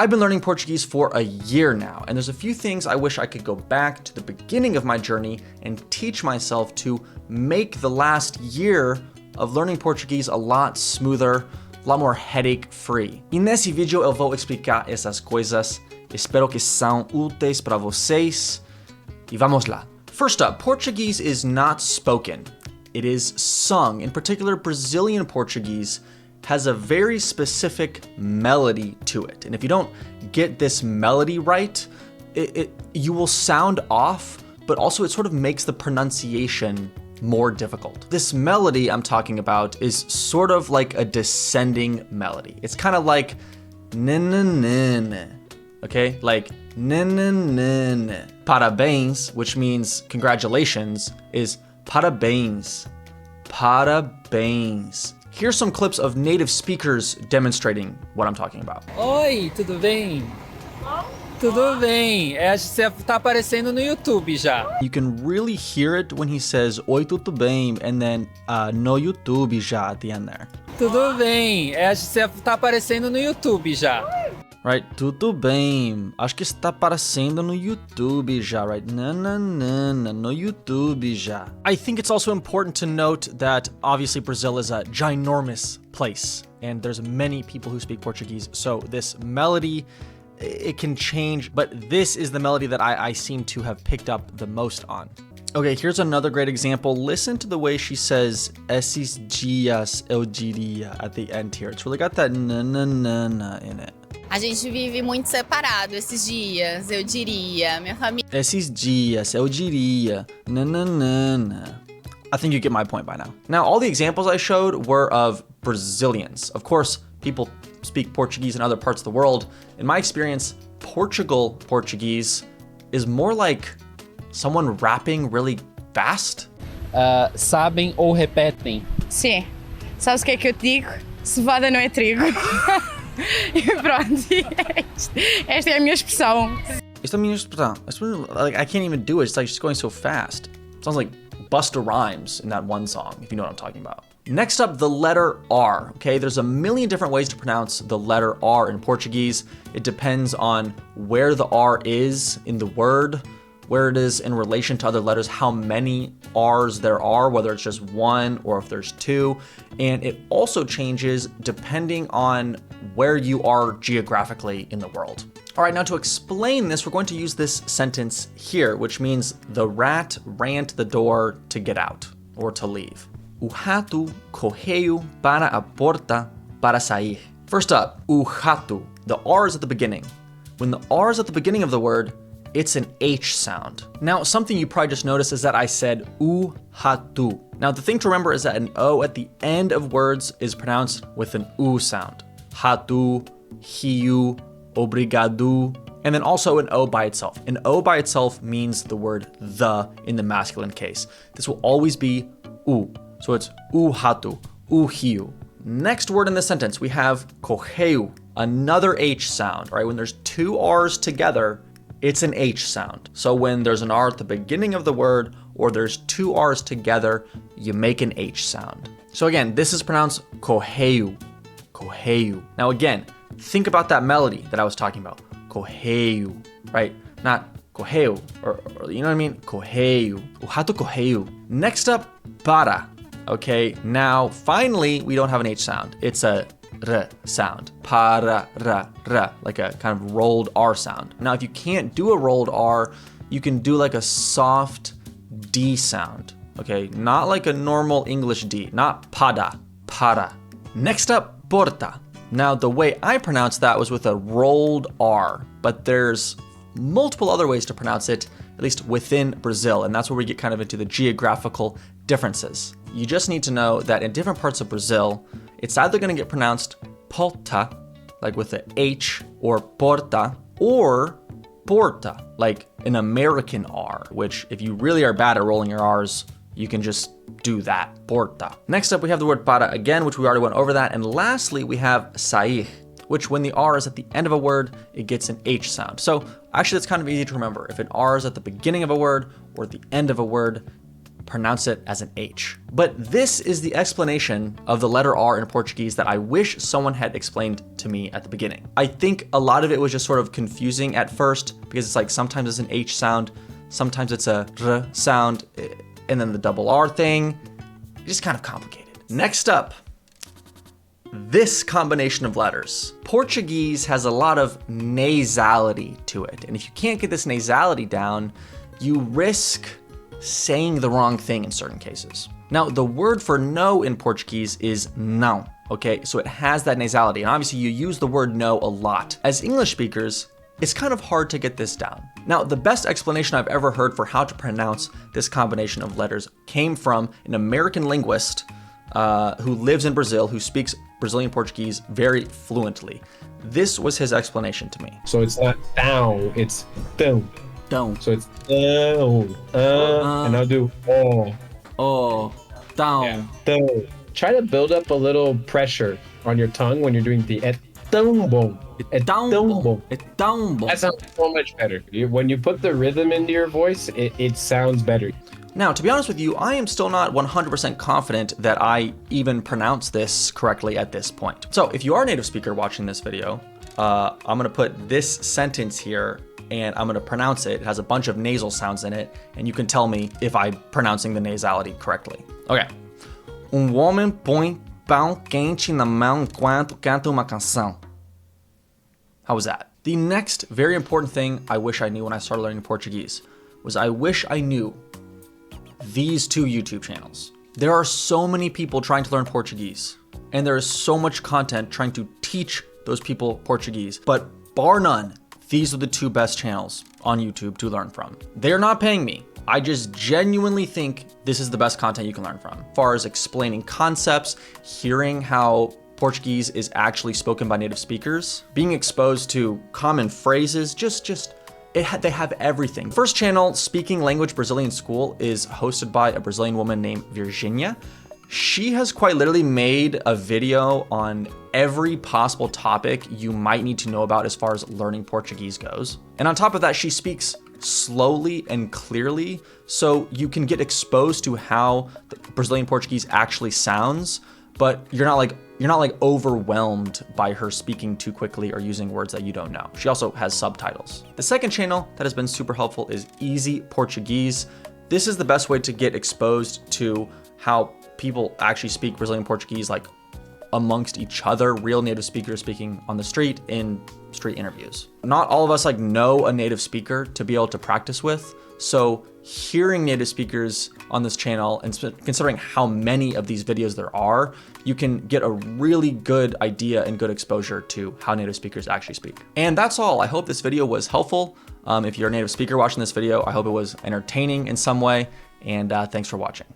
I've been learning Portuguese for a year now, and there's a few things I wish I could go back to the beginning of my journey and teach myself to make the last year of learning Portuguese a lot smoother, a lot more headache-free. E nesse vídeo eu vou explicar essas coisas. Espero que são úteis para vocês. E vamos lá. First up, Portuguese is not spoken. It is sung. In particular, Brazilian Portuguese has a very specific melody to it. And if you don't get this melody right, you will sound off, but also it sort of makes the pronunciation more difficult. This melody I'm talking about is sort of like a descending melody. It's kind of like n, okay? Like n. Parabéns, which means congratulations, is parabéns. Parabéns. Here's some clips of native speakers demonstrating what I'm talking about. Oi, tudo bem? Tudo bem. Você tá aparecendo no YouTube já. You can really hear it when he says oi, tudo bem, and then no YouTube já at the end there. Tudo bem. Você tá aparecendo no YouTube já. Right, tudo bem. Acho que está aparecendo no YouTube já, right? Nananana, no YouTube já. I think it's also important to note that obviously Brazil is a ginormous place and there's many people who speak Portuguese. So this melody, it can change, but this is the melody that I seem to have picked up the most on. Okay, here's another great example. Listen to the way she says esses dias eu diria at the end here. It's really got that na in it. A gente vive muito separado esses dias, eu diria. Minha família. Esses dias, eu diria. Nananana. I think you get my point by now. Now, all the examples I showed were of Brazilians. Of course, people speak Portuguese in other parts of the world. In my experience, Portugal Portuguese is more like someone rapping really fast. Sabem ou repetem? Sim. Sabes o que é que eu te digo? Cevada não é trigo. E pronto, esta é a minha expressão. Esta é a minha expressão. Like, I can't even do it. It's like she's going so fast. It sounds like Busta Rhymes in that one song, if you know what I'm talking about. Next up, the letter R. Okay, there's a million different ways to pronounce the letter R in Portuguese. It depends on where the R is in the word, where it is in relation to other letters, how many R's there are, whether it's just one or if there's two. And it also changes depending on where you are geographically in the world. All right, now to explain this, we're going to use this sentence here, which means the rat ran to the door to get out or to leave. O rato correu para a porta para sair. First up, o rato. The R is at the beginning. When the R is at the beginning of the word, it's an H sound. Now, something you probably just noticed is that I said o rato. Now, the thing to remember is that an O at the end of words is pronounced with an U sound. Rato, riu, obrigado, and then also an O by itself. An O by itself means the word the in the masculine case. This will always be U. So it's o rato, o riu. Next word in this sentence, we have correu, another H sound, right? When there's two R's together, it's an H sound. So when there's an R at the beginning of the word or there's two R's together, you make an H sound. So again, this is pronounced correu, correu. Now again, think about that melody that I was talking about. Correu, right? Not correu, or you know what I mean? Correu, o rato correu. Next up, para. Okay, now finally we don't have an H sound. It's a R sound. Para, ra, like a kind of rolled R sound. Now, if you can't do a rolled R, you can do like a soft D sound. Okay, not like a normal English D, not pada, para. Next up, porta. Now, the way I pronounced that was with a rolled R, but there's multiple other ways to pronounce it, at least within Brazil, and that's where we get kind of into the geographical differences. You just need to know that in different parts of Brazil, it's either going to get pronounced porta, like with the H, or porta, or porta, like an American R, which if you really are bad at rolling your R's, you can just do that, porta. Next up, we have the word para again, which we already went over that. And lastly, we have sair, which when the R is at the end of a word, it gets an H sound. So actually, it's kind of easy to remember. If an R is at the beginning of a word or at the end of a word, pronounce it as an H. But this is the explanation of the letter R in Portuguese that I wish someone had explained to me at the beginning. I think a lot of it was just sort of confusing at first because it's like sometimes it's an H sound, sometimes it's a R sound, and then the double R thing, just kind of complicated. Next up, this combination of letters. Portuguese has a lot of nasality to it, and if you can't get this nasality down, you risk saying the wrong thing in certain cases. Now, the word for no in Portuguese is não, okay? So it has that nasality, and obviously you use the word no a lot. As English speakers, it's kind of hard to get this down. Now, the best explanation I've ever heard for how to pronounce this combination of letters came from an American linguist who lives in Brazil, who speaks Brazilian Portuguese very fluently. This was his explanation to me. So it's not down, it's down. Down. So it's down, and I'll do oh. Oh, down. Yeah, down. Try to build up a little pressure on your tongue when you're doing the down bom. Down. That sounds so much better. When you put the rhythm into your voice, it sounds better. Now, to be honest with you, I am still not 100% confident that I even pronounce this correctly at this point. So if you are a native speaker watching this video, I'm gonna put this sentence here and I'm gonna pronounce it. It has a bunch of nasal sounds in it, and you can tell me if I'm pronouncing the nasality correctly. Okay. Homem põe pão quente na mão enquanto canta uma canção. How was that? The next very important thing I wish I knew when I started learning Portuguese was I wish I knew these two YouTube channels. There are so many people trying to learn Portuguese, and there is so much content trying to teach those people Portuguese, but bar none, these are the two best channels on YouTube to learn from. They're not paying me. I just genuinely think this is the best content you can learn from. As far as explaining concepts, hearing how Portuguese is actually spoken by native speakers, being exposed to common phrases, they have everything. First channel, Speaking Language Brazilian School, is hosted by a Brazilian woman named Virginia. She has quite literally made a video on every possible topic you might need to know about as far as learning Portuguese goes. And on top of that, she speaks slowly and clearly, so you can get exposed to how the Brazilian Portuguese actually sounds, but you're not like overwhelmed by her speaking too quickly or using words that you don't know. She also has subtitles. The second channel that has been super helpful is Easy Portuguese. This is the best way to get exposed to how people actually speak Brazilian Portuguese, like amongst each other, real native speakers speaking on the street in street interviews. Not all of us know a native speaker to be able to practice with. So hearing native speakers on this channel and considering how many of these videos there are, you can get a really good idea and good exposure to how native speakers actually speak. And that's all. I hope this video was helpful. If you're a native speaker watching this video, I hope it was entertaining in some way, and thanks for watching.